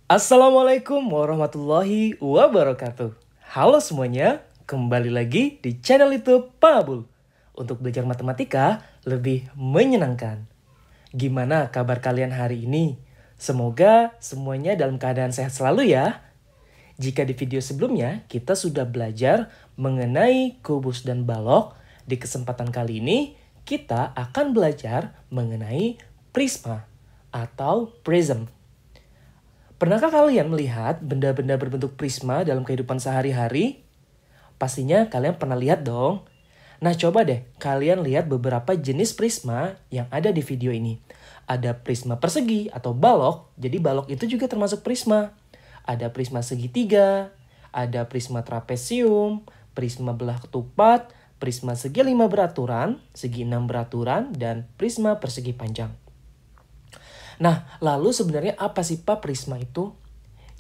Assalamualaikum warahmatullahi wabarakatuh. Halo semuanya, kembali lagi di channel YouTube Pak Abul untuk belajar matematika lebih menyenangkan. Gimana kabar kalian hari ini? Semoga semuanya dalam keadaan sehat selalu ya. Jika di video sebelumnya kita sudah belajar mengenai kubus dan balok, di kesempatan kali ini kita akan belajar mengenai prisma atau prism. Pernahkah kalian melihat benda-benda berbentuk prisma dalam kehidupan sehari-hari? Pastinya kalian pernah lihat dong. Nah, coba deh kalian lihat beberapa jenis prisma yang ada di video ini. Ada prisma persegi atau balok, jadi balok itu juga termasuk prisma. Ada prisma segitiga, ada prisma trapesium, prisma belah ketupat, prisma segi 5 beraturan, segi 6 beraturan, dan prisma persegi panjang. Nah, lalu sebenarnya apa sih Pak prisma itu?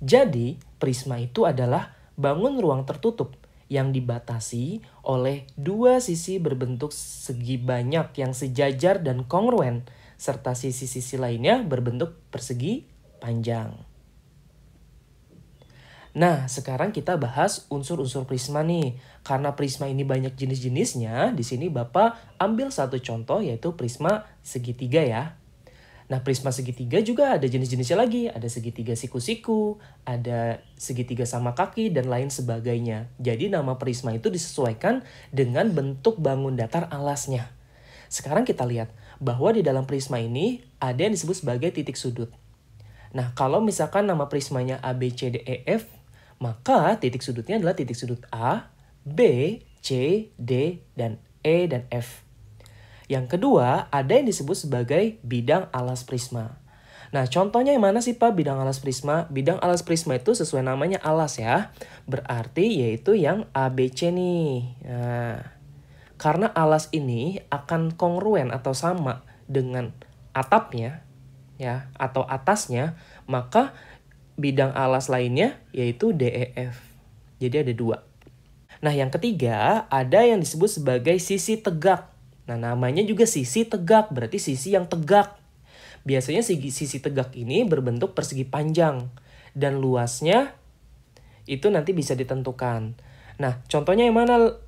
Jadi, prisma itu adalah bangun ruang tertutup yang dibatasi oleh dua sisi berbentuk segi banyak yang sejajar dan kongruen, serta sisi-sisi lainnya berbentuk persegi panjang. Nah, sekarang kita bahas unsur-unsur prisma nih. Karena prisma ini banyak jenis-jenisnya, di sini Bapak ambil satu contoh yaitu prisma segitiga ya. Nah, prisma segitiga juga ada jenis-jenisnya lagi. Ada segitiga siku-siku, ada segitiga sama kaki, dan lain sebagainya. Jadi nama prisma itu disesuaikan dengan bentuk bangun datar alasnya. Sekarang kita lihat bahwa di dalam prisma ini ada yang disebut sebagai titik sudut. Nah, kalau misalkan nama prismanya A, B, C, D, E, F, maka titik sudutnya adalah titik sudut A, B, C, D, dan E, dan F. Yang kedua, ada yang disebut sebagai bidang alas prisma. Nah, contohnya yang mana sih Pak bidang alas prisma? Bidang alas prisma itu sesuai namanya alas ya. Berarti yaitu yang ABC nih. Nah, karena alas ini akan kongruen atau sama dengan atapnya ya atau atasnya, maka bidang alas lainnya yaitu DEF. Jadi ada dua. Nah, yang ketiga ada yang disebut sebagai sisi tegak. Nah, namanya juga sisi tegak, berarti sisi yang tegak. Biasanya sisi tegak ini berbentuk persegi panjang. Dan luasnya itu nanti bisa ditentukan. Nah, contohnya yang mana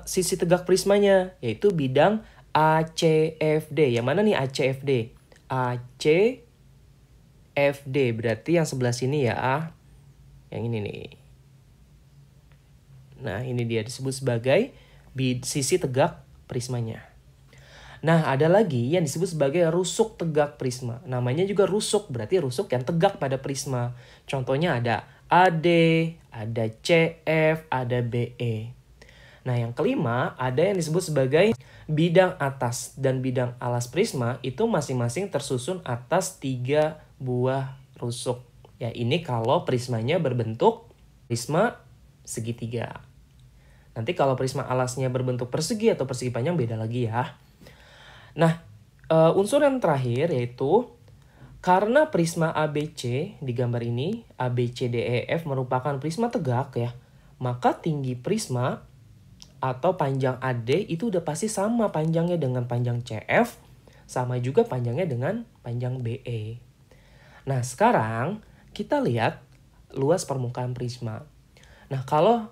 sisi tegak prismanya? Yaitu bidang ACFD. Yang mana nih ACFD? ACFD, berarti yang sebelah sini ya. Yang ini nih. Nah, ini dia disebut sebagai sisi tegak prismanya. Nah, ada lagi yang disebut sebagai rusuk tegak prisma. Namanya juga rusuk, berarti rusuk yang tegak pada prisma. Contohnya ada AD, ada CF, ada BE. Nah, yang kelima ada yang disebut sebagai bidang atas dan bidang alas prisma itu masing-masing tersusun atas 3 buah rusuk. Ya, ini kalau prismanya berbentuk prisma segitiga. Nanti kalau prisma alasnya berbentuk persegi atau persegi panjang beda lagi ya. Nah, unsur yang terakhir yaitu karena prisma ABC di gambar ini, ABCDEF merupakan prisma tegak ya, maka tinggi prisma atau panjang AD itu udah pasti sama panjangnya dengan panjang CF, sama juga panjangnya dengan panjang BE. Nah, sekarang kita lihat luas permukaan prisma. Nah, kalau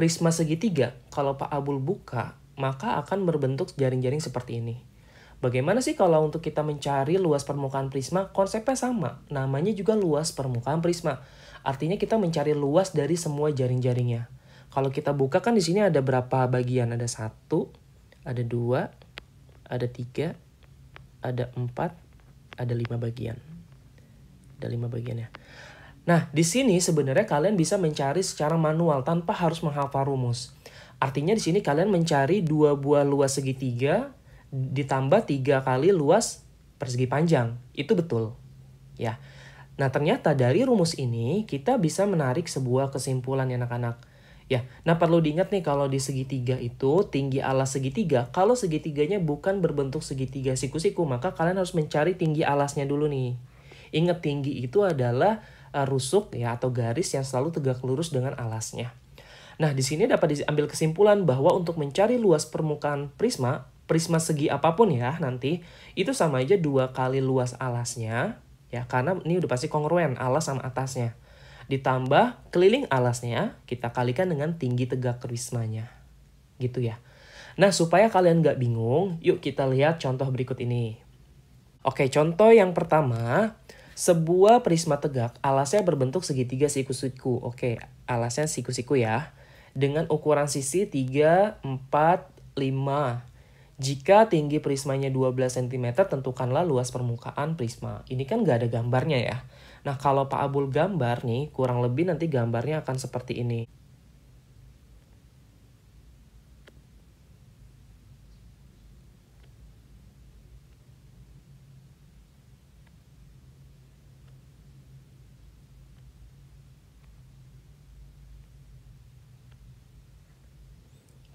prisma segitiga, kalau Pak Abul buka, maka akan berbentuk jaring-jaring seperti ini. Bagaimana sih kalau untuk kita mencari luas permukaan prisma? Konsepnya sama, namanya juga luas permukaan prisma. Artinya kita mencari luas dari semua jaring-jaringnya. Kalau kita buka kan di sini ada berapa bagian? Ada 1, ada 2, ada 3, ada 4, ada 5 bagian. Ada 5 bagian ya. Nah, di sini sebenarnya kalian bisa mencari secara manual tanpa harus menghafal rumus. Artinya di sini kalian mencari 2 buah luas segitiga ditambah 3 kali luas persegi panjang. Itu betul. Ya. Nah, ternyata dari rumus ini kita bisa menarik sebuah kesimpulan ya anak-anak. Ya, nah perlu diingat nih kalau di segitiga itu tinggi alas segitiga, kalau segitiganya bukan berbentuk segitiga siku-siku, maka kalian harus mencari tinggi alasnya dulu nih. Ingat tinggi itu adalah rusuk ya atau garis yang selalu tegak lurus dengan alasnya. Nah, di sini dapat diambil kesimpulan bahwa untuk mencari luas permukaan prisma segi apapun ya nanti, itu sama aja 2 kali luas alasnya Ya, karena ini udah pasti kongruen alas sama atasnya. Ditambah keliling alasnya kita kalikan dengan tinggi tegak prismanya. Gitu ya. Nah, supaya kalian nggak bingung, yuk kita lihat contoh berikut ini. Oke, contoh yang pertama, sebuah prisma tegak alasnya berbentuk segitiga siku-siku. Oke, alasnya siku-siku ya. Dengan ukuran sisi 3, 4, 5. Jika tinggi prismanya 12 cm, tentukanlah luas permukaan prisma. Ini kan nggak ada gambarnya ya. Nah, kalau Pak Abul gambar nih, kurang lebih nanti gambarnya akan seperti ini.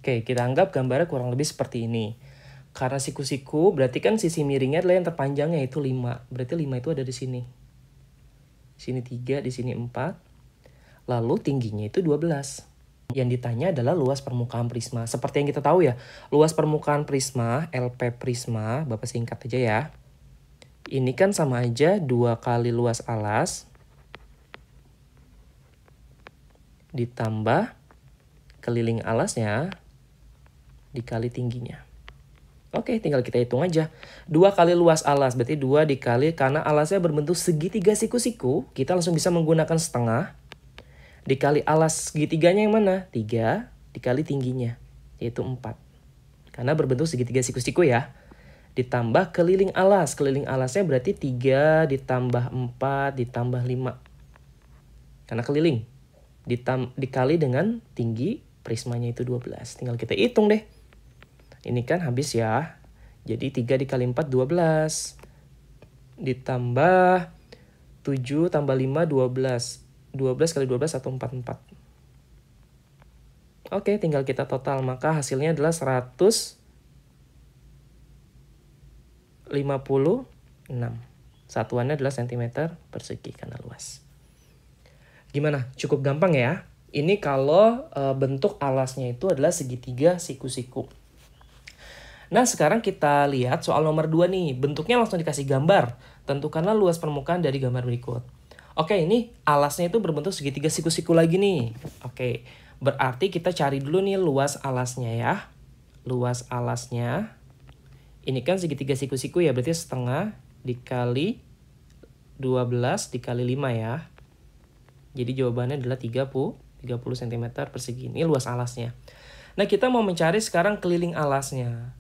Oke, kita anggap gambarnya kurang lebih seperti ini. Karena siku-siku, berarti kan sisi miringnya adalah yang terpanjangnya itu 5. Berarti 5 itu ada di sini. Di sini 3, di sini 4. Lalu tingginya itu 12. Yang ditanya adalah luas permukaan prisma. Seperti yang kita tahu ya, luas permukaan prisma, LP prisma, Bapak singkat aja ya. Ini kan sama aja 2 kali luas alas ditambah keliling alasnya dikali tingginya. Oke, tinggal kita hitung aja. 2 kali luas alas, berarti 2 dikali, karena alasnya berbentuk segitiga siku-siku, kita langsung bisa menggunakan setengah. Dikali alas segitiganya yang mana? 3 dikali tingginya, yaitu 4. Karena berbentuk segitiga siku-siku ya. Ditambah keliling alas. Keliling alasnya berarti 3 ditambah 4 ditambah 5. Karena keliling. Dikali dengan tinggi prismanya itu 12. Tinggal kita hitung deh. Ini kan habis ya. Jadi 3 dikali 4, 12. Ditambah 7 tambah 5, 12. 12 kali 12, 144. Oke, tinggal kita total. Maka hasilnya adalah 156. Satuannya adalah cm persegi karena luas. Gimana? Cukup gampang ya? Ini kalau bentuk alasnya itu adalah segitiga siku-siku. Nah, sekarang kita lihat soal nomor 2 nih. Bentuknya langsung dikasih gambar. Tentukanlah luas permukaan dari gambar berikut. Oke, ini alasnya itu berbentuk segitiga siku-siku lagi nih. Oke, berarti kita cari dulu nih luas alasnya ya. Luas alasnya. Ini kan segitiga siku-siku ya, berarti setengah dikali 12 dikali 5 ya. Jadi jawabannya adalah 30 cm persegi. Ini luas alasnya. Nah, kita mau mencari sekarang keliling alasnya.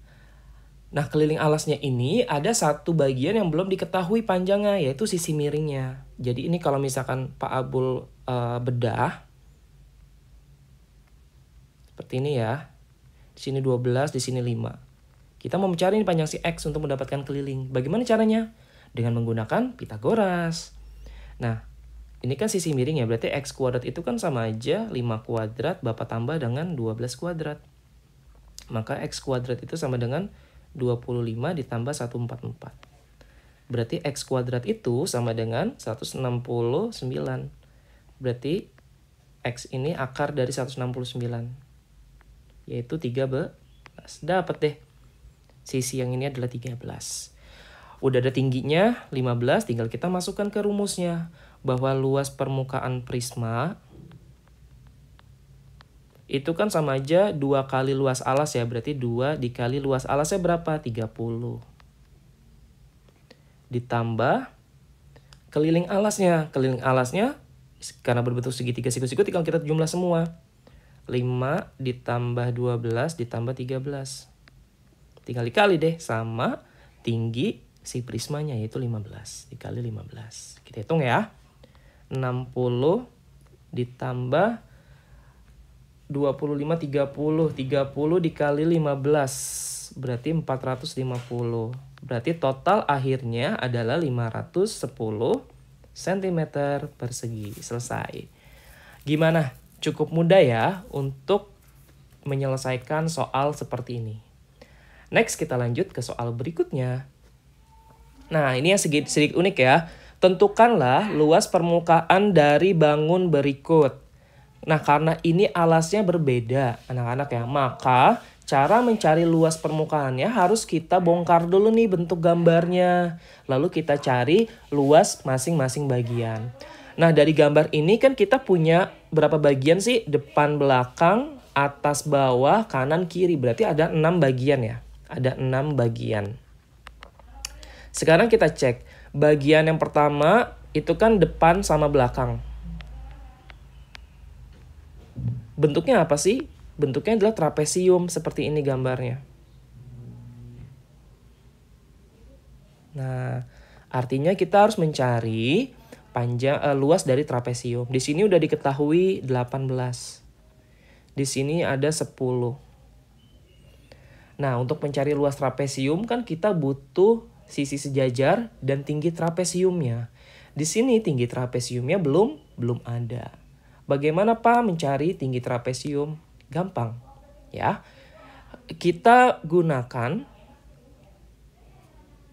Nah, keliling alasnya ini ada satu bagian yang belum diketahui panjangnya, yaitu sisi miringnya. Jadi ini kalau misalkan Pak Abul bedah, seperti ini ya. Di sini 12, di sini 5. Kita mau mencari panjang si X untuk mendapatkan keliling. Bagaimana caranya? Dengan menggunakan Pitagoras. Nah, ini kan sisi miring ya, berarti X kuadrat itu kan sama aja 5 kuadrat Bapak tambah dengan 12 kuadrat. Maka X kuadrat itu sama dengan 25 ditambah 144. Berarti X kuadrat itu sama dengan 169. Berarti X ini akar dari 169. Yaitu 13. Dapat deh. Sisi yang ini adalah 13. Udah ada tingginya 15, tinggal kita masukkan ke rumusnya. Bahwa luas permukaan prisma itu kan sama aja 2 kali luas alas ya. Berarti 2 dikali luas alasnya berapa? 30. Ditambah keliling alasnya. Keliling alasnya karena berbentuk segitiga siku-siku tinggal kita jumlah semua. 5 ditambah 12 ditambah 13. Tinggal dikali deh sama tinggi si prismanya yaitu 15. Dikali 15. Kita hitung ya. 60 ditambah 25, 30 dikali 15 berarti 450. Berarti total akhirnya adalah 510 cm persegi. Selesai. Gimana? Cukup mudah ya untuk menyelesaikan soal seperti ini. Next kita lanjut ke soal berikutnya. Nah, ini yang sedikit unik ya. Tentukanlah luas permukaan dari bangun berikut. Nah, karena ini alasnya berbeda, anak-anak ya, maka cara mencari luas permukaannya harus kita bongkar dulu nih bentuk gambarnya. Lalu kita cari luas masing-masing bagian. Nah, dari gambar ini kan kita punya berapa bagian sih? Depan, belakang, atas, bawah, kanan, kiri. Berarti ada 6 bagian ya. Ada 6 bagian. Sekarang kita cek. Bagian yang pertama itu kan depan sama belakang. Bentuknya apa sih? Bentuknya adalah trapesium, seperti ini gambarnya. Nah, artinya kita harus mencari luas dari trapesium. Di sini udah diketahui 18. Di sini ada 10. Nah, untuk mencari luas trapesium kan kita butuh sisi sejajar dan tinggi trapesiumnya. Di sini tinggi trapesiumnya belum ada. Bagaimana Pak mencari tinggi trapesium? Gampang, ya. Kita gunakan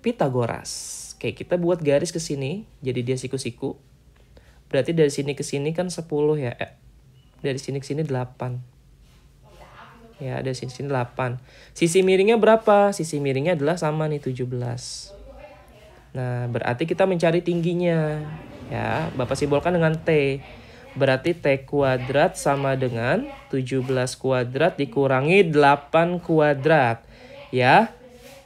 Pitagoras. Oke, kita buat garis ke sini, jadi dia siku-siku. Berarti dari sini ke sini kan 10 ya. Dari sini ke sini 8. Ya, dari sini ke sini 8. Sisi miringnya berapa? Sisi miringnya adalah sama nih 17. Nah, berarti kita mencari tingginya. Ya, Bapak simbolkan dengan T. Berarti T kuadrat sama dengan 17 kuadrat dikurangi 8 kuadrat. Ya,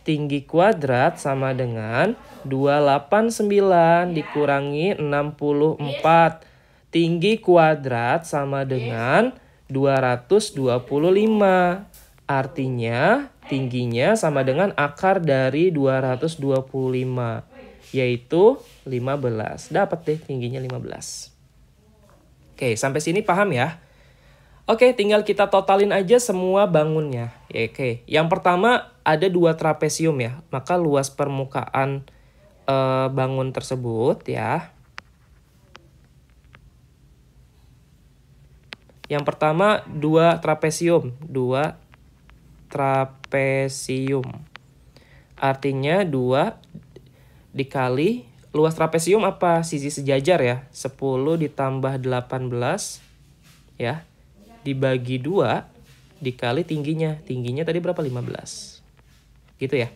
tinggi kuadrat sama dengan 289 dikurangi 64. Tinggi kuadrat sama dengan 225. Artinya tingginya sama dengan akar dari 225. Yaitu 15. Dapat deh tingginya 15. Oke, sampai sini paham ya? Oke, tinggal kita totalin aja semua bangunnya. Ya, oke, yang pertama ada 2 trapesium ya. Maka luas permukaan bangun tersebut ya. Yang pertama 2 trapesium. 2 trapesium. Artinya 2 dikali luas trapesium apa? Sisi sejajar ya. 10 ditambah 18 ya. Dibagi 2 dikali tingginya. Tingginya tadi berapa? 15. Gitu ya.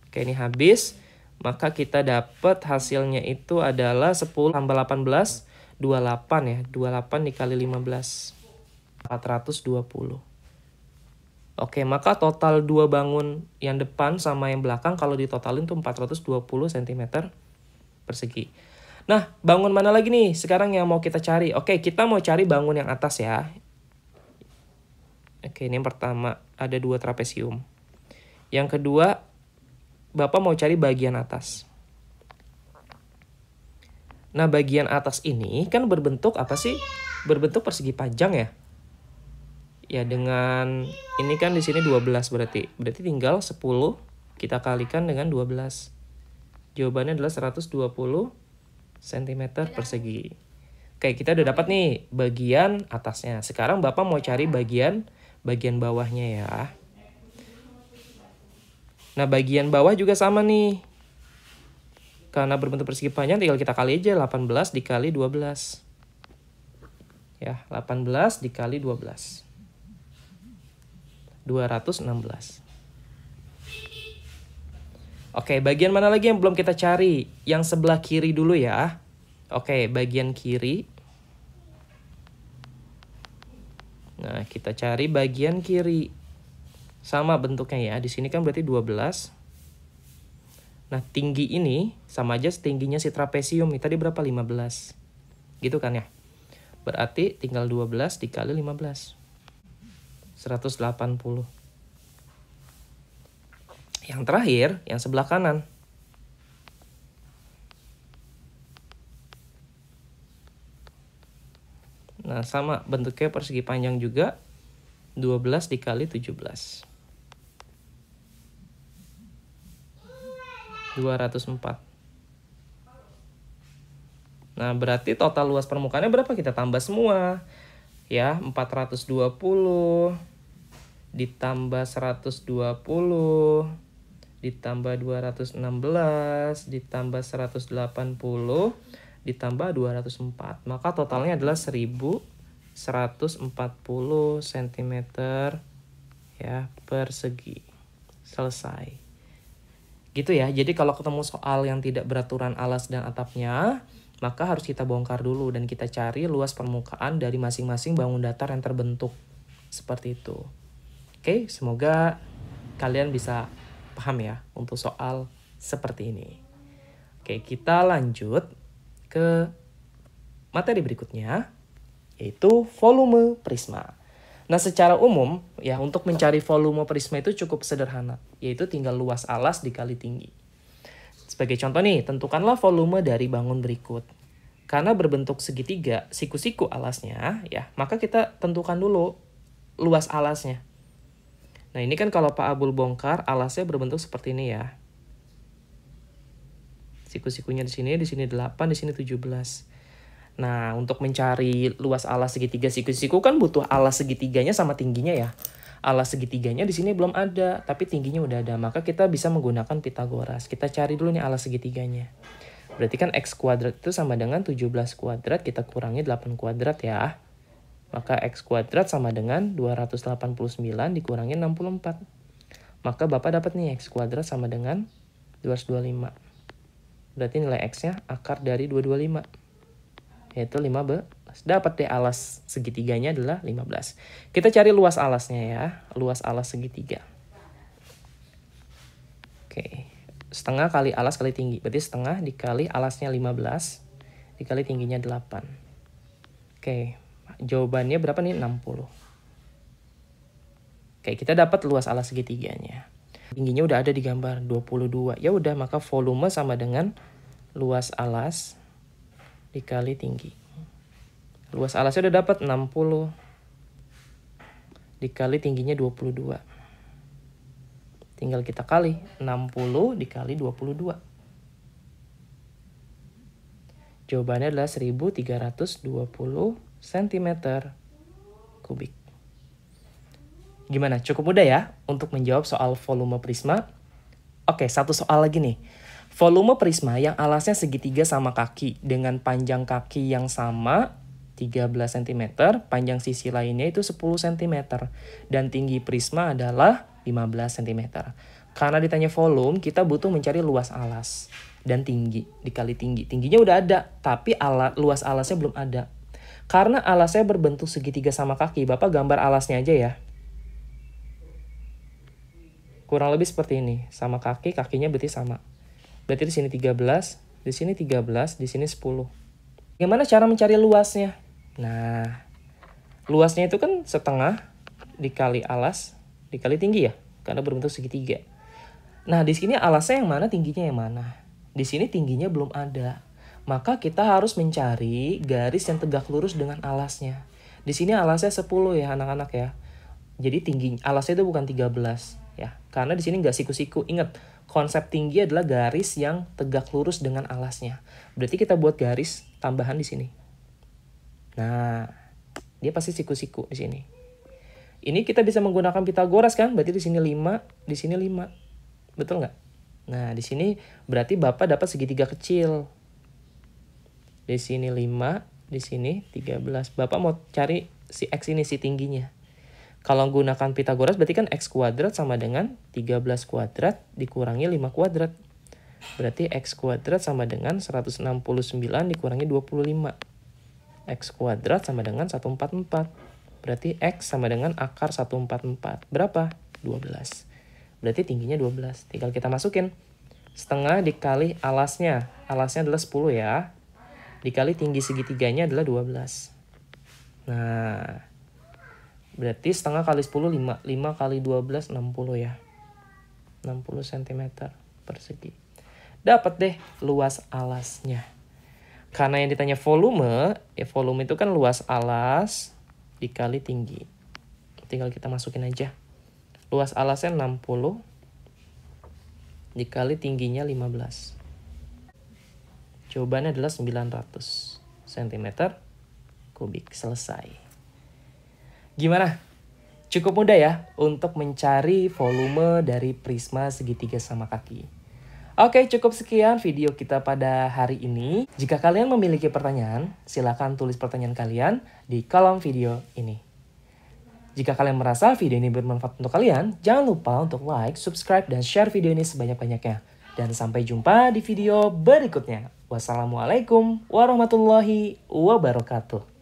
Oke, ini habis. Maka kita dapat hasilnya itu adalah 10 tambah 18, 28 ya. 28 dikali 15. 420. Oke, maka total 2 bangun yang depan sama yang belakang kalau ditotalin tuh 420 cm persegi. Nah, bangun mana lagi nih sekarang yang mau kita cari? Oke, kita mau cari bangun yang atas ya. Oke, ini yang pertama ada 2 trapesium. Yang kedua, Bapak mau cari bagian atas. Nah, bagian atas ini kan berbentuk apa sih? Berbentuk persegi panjang ya. Ya, dengan ini kan di sini 12 berarti. Berarti tinggal 10 kita kalikan dengan 12. Jawabannya adalah 120 cm persegi. Oke, kita udah dapat nih bagian atasnya. Sekarang Bapak mau cari bagian bawahnya ya. Nah, bagian bawah juga sama nih. Karena berbentuk persegi panjang tinggal kita kali aja 18 dikali 12. Ya, 18 dikali 12. 216. Oke, bagian mana lagi yang belum kita cari? Yang sebelah kiri dulu ya. Oke, bagian kiri. Nah, kita cari bagian kiri. Sama bentuknya ya. Di sini kan berarti 12. Nah, tinggi ini sama aja tingginya si trapesium. Ini tadi berapa? 15. Gitu kan ya. Berarti tinggal 12 dikali 15. 180. Yang terakhir, yang sebelah kanan. Nah, sama bentuknya persegi panjang juga. 12 dikali 17. 204. Nah, berarti total luas permukaannya berapa? Kita tambah semua. Ya, 420 ditambah 120 ditambah 216 ditambah 180 ditambah 204. Maka totalnya adalah 1140 cm ya, persegi. Selesai. Gitu ya. Jadi kalau ketemu soal yang tidak beraturan alas dan atapnya, maka harus kita bongkar dulu dan kita cari luas permukaan dari masing-masing bangun datar yang terbentuk. Seperti itu. Oke, semoga kalian bisa paham ya untuk soal seperti ini. Oke, kita lanjut ke materi berikutnya, yaitu volume prisma. Nah, secara umum ya untuk mencari volume prisma itu cukup sederhana, yaitu tinggal luas alas dikali tinggi. Sebagai contoh nih, tentukanlah volume dari bangun berikut. Karena berbentuk segitiga, siku-siku alasnya, ya, maka kita tentukan dulu luas alasnya. Nah, ini kan kalau Pak Abul bongkar, alasnya berbentuk seperti ini ya. Siku-sikunya di sini 8, di sini 17. Nah, untuk mencari luas alas segitiga siku-siku kan butuh alas segitiganya sama tingginya ya. Alas segitiganya di sini belum ada, tapi tingginya udah ada. Maka kita bisa menggunakan Pitagoras. Kita cari dulu nih alas segitiganya. Berarti kan X kuadrat itu sama dengan 17 kuadrat, kita kurangi 8 kuadrat ya. Maka X kuadrat sama dengan 289 dikurangi 64. Maka Bapak dapat nih X kuadrat sama dengan 225. Berarti nilai X-nya akar dari 225. Yaitu 15. Dapat deh alas segitiganya adalah 15. Kita cari luas alasnya ya. Luas alas segitiga. Oke. Setengah kali alas kali tinggi. Berarti setengah dikali alasnya 15. Dikali tingginya 8. Oke. Jawabannya berapa nih? 60. Oke, kita dapat luas alas segitiganya. Tingginya udah ada di gambar 22. Ya udah, maka volume sama dengan luas alas dikali tinggi. Luas alasnya udah dapat 60 dikali tingginya 22. Tinggal kita kali 60 dikali 22. Jawabannya adalah 1320 cm kubik. Gimana? Cukup mudah ya untuk menjawab soal volume prisma? Oke, satu soal lagi nih. Volume prisma yang alasnya segitiga sama kaki dengan panjang kaki yang sama 13 cm, panjang sisi lainnya itu 10 cm, dan tinggi prisma adalah 15 cm. Karena ditanya volume, kita butuh mencari luas alas dan tinggi dikali tinggi. Tingginya udah ada, tapi luas alasnya belum ada. Karena alasnya berbentuk segitiga sama kaki, Bapak gambar alasnya aja ya. Kurang lebih seperti ini, sama kaki, kakinya berarti sama. Berarti di sini 13, di sini 13, di sini 10. Bagaimana cara mencari luasnya? Nah, luasnya itu kan setengah dikali alas dikali tinggi ya, karena berbentuk segitiga. Nah, di sini alasnya yang mana, tingginya yang mana? Di sini tingginya belum ada. Maka kita harus mencari garis yang tegak lurus dengan alasnya. Di sini alasnya 10 ya anak-anak ya. Jadi tinggi alasnya itu bukan 13 ya. Karena di sini nggak siku-siku. Ingat, konsep tinggi adalah garis yang tegak lurus dengan alasnya. Berarti kita buat garis tambahan di sini. Nah, dia pasti siku-siku di sini. Ini kita bisa menggunakan Pitagoras kan? Berarti di sini 5, di sini 5. Betul nggak? Nah, di sini berarti Bapak dapat segitiga kecil. Di sini 5, di sini 13. Bapak mau cari si X ini, si tingginya. Kalau menggunakan Pitagoras berarti kan X kuadrat sama dengan 13 kuadrat dikurangi 5 kuadrat. Berarti X kuadrat sama dengan 169 dikurangi 25. X kuadrat sama dengan 144. Berarti X sama dengan akar 144. Berapa? 12. Berarti tingginya 12. Tinggal kita masukin. Setengah dikali alasnya. Alasnya adalah 10 ya. Dikali tinggi segitiganya adalah 12. Nah, berarti setengah kali 10, 5. 5 kali 12, 60 ya. 60 cm persegi. Dapat deh luas alasnya. Karena yang ditanya volume, ya volume itu kan luas alas dikali tinggi. Tinggal kita masukin aja. Luas alasnya 60 dikali tingginya 15. Jawabannya adalah 900 cm kubik. Selesai. Gimana? Cukup mudah ya untuk mencari volume dari prisma segitiga sama kaki. Oke, cukup sekian video kita pada hari ini. Jika kalian memiliki pertanyaan, silakan tulis pertanyaan kalian di kolom video ini. Jika kalian merasa video ini bermanfaat untuk kalian, jangan lupa untuk like, subscribe, dan share video ini sebanyak-banyaknya. Dan sampai jumpa di video berikutnya. Wassalamualaikum warahmatullahi wabarakatuh.